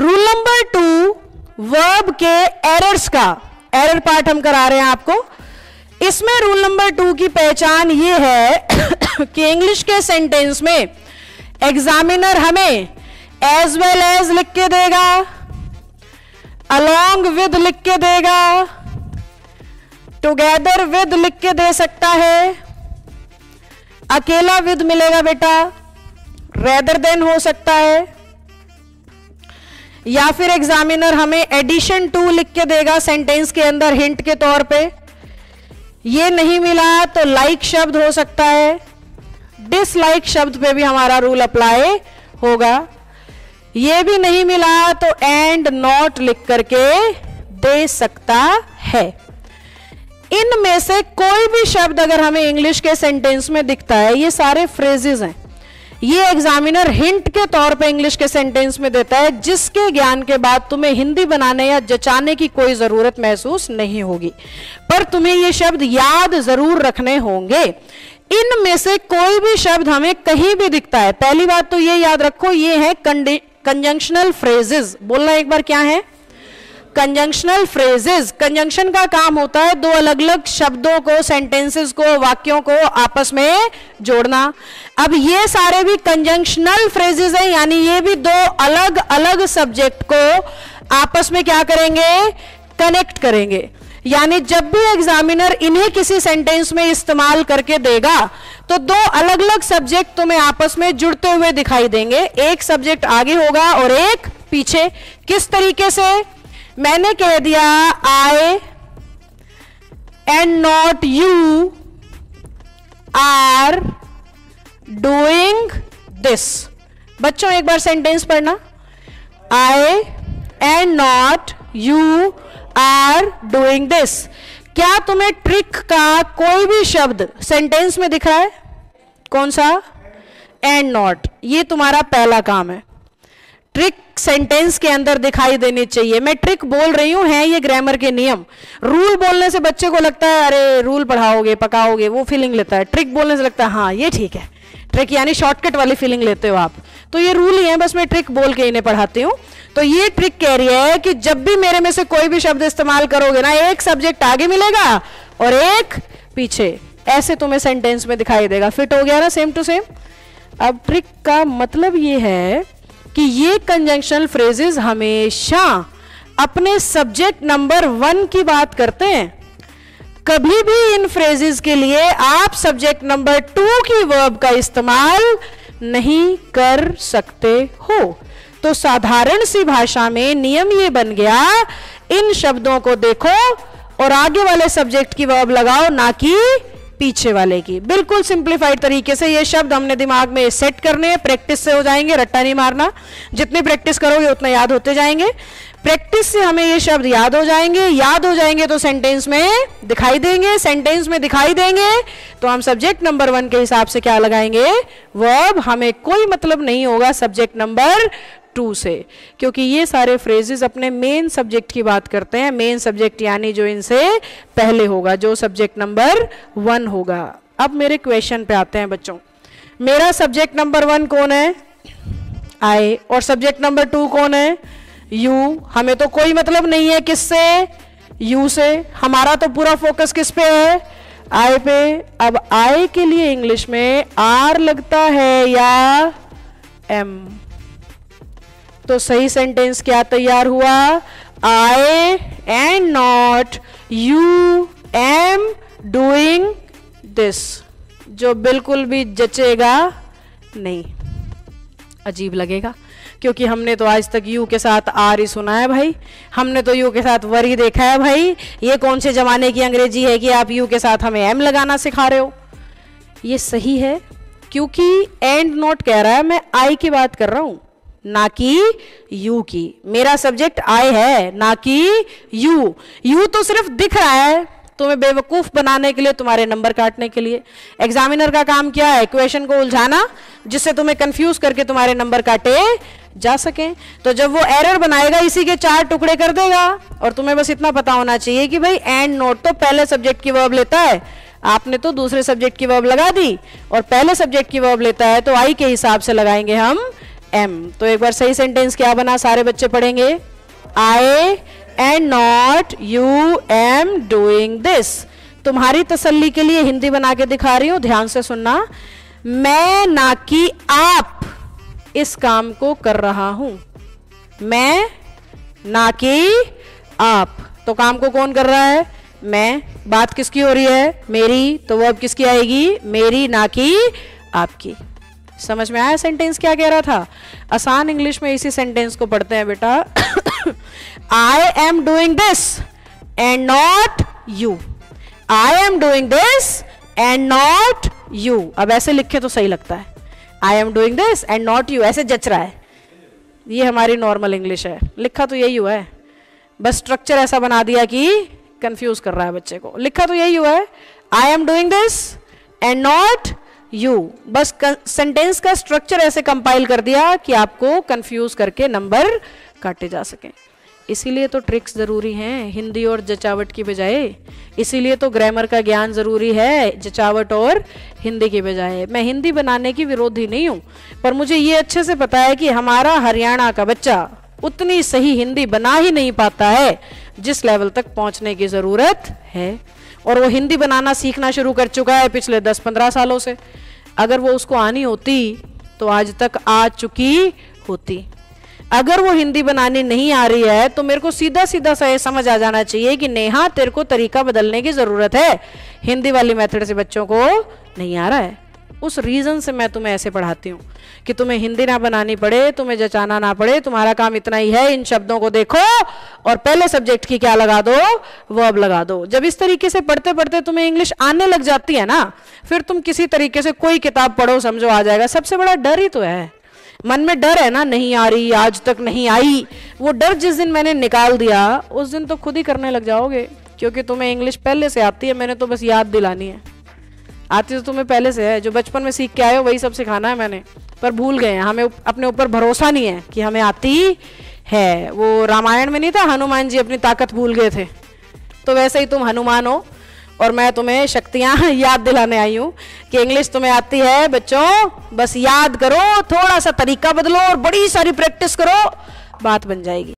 Rule number 2 verb के errors का error part हम करा रहे हैं आपको। इसमें रूल नंबर 2 की पहचान ये है कि इंग्लिश के सेंटेंस में एग्जामिनर हमें एज वेल एज लिख के देगा, अलोंग विद लिख के देगा, टुगेदर विद लिख के दे सकता है, अकेला विद मिलेगा बेटा, रेदर देन हो सकता है, या फिर एग्जामिनर हमें एडिशन टू लिख के देगा सेंटेंस के अंदर हिंट के तौर पे। ये नहीं मिला तो लाइक शब्द हो सकता है, डिसलाइक शब्द पे भी हमारा रूल अप्लाई होगा। ये भी नहीं मिला तो एंड नॉट लिख करके दे सकता है। इनमें से कोई भी शब्द अगर हमें इंग्लिश के सेंटेंस में दिखता है, ये सारे फ्रेजेस हैं, ये एग्जामिनर हिंट के तौर पे इंग्लिश के सेंटेंस में देता है, जिसके ज्ञान के बाद तुम्हें हिंदी बनाने या जचाने की कोई जरूरत महसूस नहीं होगी, पर तुम्हें ये शब्द याद जरूर रखने होंगे। इनमें से कोई भी शब्द हमें कहीं भी दिखता है, पहली बात तो ये याद रखो, ये है कंजंक्शनल फ्रेजेस। बोलना एक बार, क्या है? Conjunctional phrases. कंजंक्शन का काम होता है दो अलग अलग शब्दों को, सेंटेंसेस को, वाक्यों को आपस में जोड़ना। अब ये सारे भी कंजंक्शनल फ्रेजेस हैं, यानी ये भी दो अलग अलग सब्जेक्ट को आपस में क्या करेंगे? कनेक्ट करेंगे। यानी जब भी एग्जामिनर इन्हें किसी सेंटेंस में इस्तेमाल करके देगा तो दो अलग अलग सब्जेक्ट तुम्हें आपस में जुड़ते हुए दिखाई देंगे। एक सब्जेक्ट आगे होगा और एक पीछे। किस तरीके से? मैंने कह दिया I and not you are doing this. बच्चों एक बार सेंटेंस पढ़ना, I and not you are doing this. क्या तुम्हें ट्रिक का कोई भी शब्द सेंटेंस में दिख रहा है? कौन सा? And not. ये तुम्हारा पहला काम है। ट्रिक सेंटेंस के अंदर दिखाई देनी चाहिए। मैं ट्रिक बोल रही हूं, है ये ग्रामर के नियम। रूल बोलने से बच्चे को लगता है अरे रूल पढ़ाओगे पकाओगे, वो फीलिंग लेता है। ट्रिक बोलने से लगता है हाँ ये ठीक है। ट्रिक यानी शॉर्टकट वाली फीलिंग लेते हो आप। तो ये रूल ही है, बस मैं ट्रिक बोल के इन्हें पढ़ाती हूँ। तो ये ट्रिक कह रही है कि जब भी मेरे में से कोई भी शब्द इस्तेमाल करोगे ना, एक सब्जेक्ट आगे मिलेगा और एक पीछे, ऐसे तुम्हें सेंटेंस में दिखाई देगा। फिट हो गया ना सेम टू सेम? अब ट्रिक का मतलब ये है कि ये कंजंक्शनल फ्रेजेस हमेशा अपने सब्जेक्ट नंबर 1 की बात करते हैं। कभी भी इन फ्रेजेस के लिए आप सब्जेक्ट नंबर 2 की वर्ब का इस्तेमाल नहीं कर सकते हो। तो साधारण सी भाषा में नियम ये बन गया, इन शब्दों को देखो और आगे वाले सब्जेक्ट की वर्ब लगाओ, ना कि पीछे वाले की। बिल्कुल सिंप्लीफाइड तरीके से ये शब्द हमने दिमाग में सेट करने हैं। प्रैक्टिस से हो जाएंगे, रट्टा नहीं मारना। जितनी प्रैक्टिस करोगे उतना याद होते जाएंगे। प्रैक्टिस से हमें ये शब्द याद हो जाएंगे। याद हो जाएंगे तो सेंटेंस में दिखाई देंगे। सेंटेंस में दिखाई देंगे तो हम सब्जेक्ट नंबर 1 के हिसाब से क्या लगाएंगे? वर्ब। हमें कोई मतलब नहीं होगा सब्जेक्ट नंबर 2 से, क्योंकि ये सारे फ्रेजेस अपने मेन सब्जेक्ट की बात करते हैं। मेन सब्जेक्ट यानी जो इनसे पहले होगा, जो सब्जेक्ट नंबर 1 होगा। अब मेरे क्वेश्चन पे आते हैं बच्चों। मेरा सब्जेक्ट नंबर 1 कौन है? आई। और सब्जेक्ट नंबर 2 कौन है? यू। हमें तो कोई मतलब नहीं है किससे? यू से। हमारा तो पूरा फोकस किस पे है? आई पे। अब आई के लिए इंग्लिश में आर लगता है या एम? तो सही सेंटेंस क्या तैयार हुआ? I and not you am doing this, जो बिल्कुल भी जचेगा नहीं, अजीब लगेगा। क्योंकि हमने तो आज तक यू के साथ आर ही सुना है भाई, हमने तो यू के साथ वर ही देखा है भाई। ये कौन से जमाने की अंग्रेजी है कि आप यू के साथ हमें एम लगाना सिखा रहे हो? ये सही है क्योंकि एंड नॉट कह रहा है, मैं आई की बात कर रहा हूं, ना कि यू की। मेरा सब्जेक्ट आई है, ना कि यू। यू तो सिर्फ दिख रहा है तुम्हें बेवकूफ बनाने के लिए, तुम्हारे नंबर काटने के लिए। एग्जामिनर का काम क्या है? क्वेश्चन को उलझाना, जिससे तुम्हें कंफ्यूज करके तुम्हारे नंबर काटे जा सकें। तो जब वो एरर बनाएगा इसी के 4 टुकड़े कर देगा। और तुम्हें बस इतना पता होना चाहिए कि भाई एंड नॉट तो पहले सब्जेक्ट की वर्ब लेता है, आपने तो दूसरे सब्जेक्ट की वर्ब लगा दी। और पहले सब्जेक्ट की वर्ब लेता है तो आई के हिसाब से लगाएंगे हम एम। तो एक बार सही सेंटेंस क्या बना, सारे बच्चे पढ़ेंगे। I and not you am doing this. तुम्हारी तसल्ली के लिए हिंदी बना के दिखा रही हूं, ध्यान से सुनना। मैं ना कि आप इस काम को कर रहा हूं। मैं ना कि आप। तो काम को कौन कर रहा है? मैं। बात किसकी हो रही है? मेरी। तो वर्ब किसकी आएगी? मेरी, ना कि आपकी। समझ में आया सेंटेंस क्या कह रहा था? आसान इंग्लिश में इसी सेंटेंस को पढ़ते हैं बेटा। I am doing this and not you. I am doing this and not you. अब ऐसे लिखे तो सही लगता है। I am doing this and not you, ऐसे जच रहा है। ये हमारी नॉर्मल इंग्लिश है। लिखा तो यही हुआ है, बस स्ट्रक्चर ऐसा बना दिया कि कंफ्यूज कर रहा है बच्चे को। लिखा तो यही हुआ है, I am doing this and not you. बस सेंटेंस का स्ट्रक्चर ऐसे कंपाइल कर दिया कि आपको कंफ्यूज करके नंबर काटे जा सके। इसीलिए तो ट्रिक्स जरूरी हैं हिंदी और जचावट की बजाय। इसीलिए तो ग्रामर का ज्ञान जरूरी है जचावट और हिंदी की बजाय। मैं हिंदी बनाने की विरोधी नहीं हूं, पर मुझे ये अच्छे से पता है कि हमारा हरियाणा का बच्चा उतनी सही हिंदी बना ही नहीं पाता है जिस लेवल तक पहुंचने की जरूरत है। और वो हिंदी बनाना सीखना शुरू कर चुका है पिछले 10-15 सालों से। अगर वो उसको आनी होती तो आज तक आ चुकी होती। अगर वो हिंदी बनानी नहीं आ रही है तो मेरे को सीधा सीधा सा समझ आ जाना चाहिए कि नेहा तेरे को तरीका बदलने की जरूरत है। हिंदी वाली मेथड से बच्चों को नहीं आ रहा है। उस रीजन से मैं तुम्हें ऐसे पढ़ाती हूँ कि तुम्हें हिंदी ना बनानी पड़े, तुम्हें जचाना ना पड़े। तुम्हारा काम इतना ही है, इन शब्दों को देखो और पहले सब्जेक्ट की क्या लगा दो, वर्ब लगा दो। जब इस तरीके से पढ़ते पढ़ते तुम्हें इंग्लिश आने लग जाती है ना, फिर तुम किसी तरीके से कोई किताब पढ़ो, समझो आ जाएगा। सबसे बड़ा डर ही तो है, मन में डर है ना, नहीं आ रही, आज तक नहीं आई। वो डर जिस दिन मैंने निकाल दिया उस दिन तो खुद ही करने लग जाओगे, क्योंकि तुम्हें इंग्लिश पहले से आती है। मैंने तो बस याद दिलानी है। आती तो तुम्हें पहले से है, जो बचपन में सीख के आए हो वही सब सिखाना है मैंने, पर भूल गए हैं। हमें अपने ऊपर भरोसा नहीं है कि हमें आती है। वो रामायण में नहीं था, हनुमान जी अपनी ताकत भूल गए थे, तो वैसे ही तुम हनुमान हो और मैं तुम्हें शक्तियां याद दिलाने आई हूं कि इंग्लिश तुम्हें आती है बच्चों। बस याद करो, थोड़ा सा तरीका बदलो और बड़ी सारी प्रैक्टिस करो, बात बन जाएगी।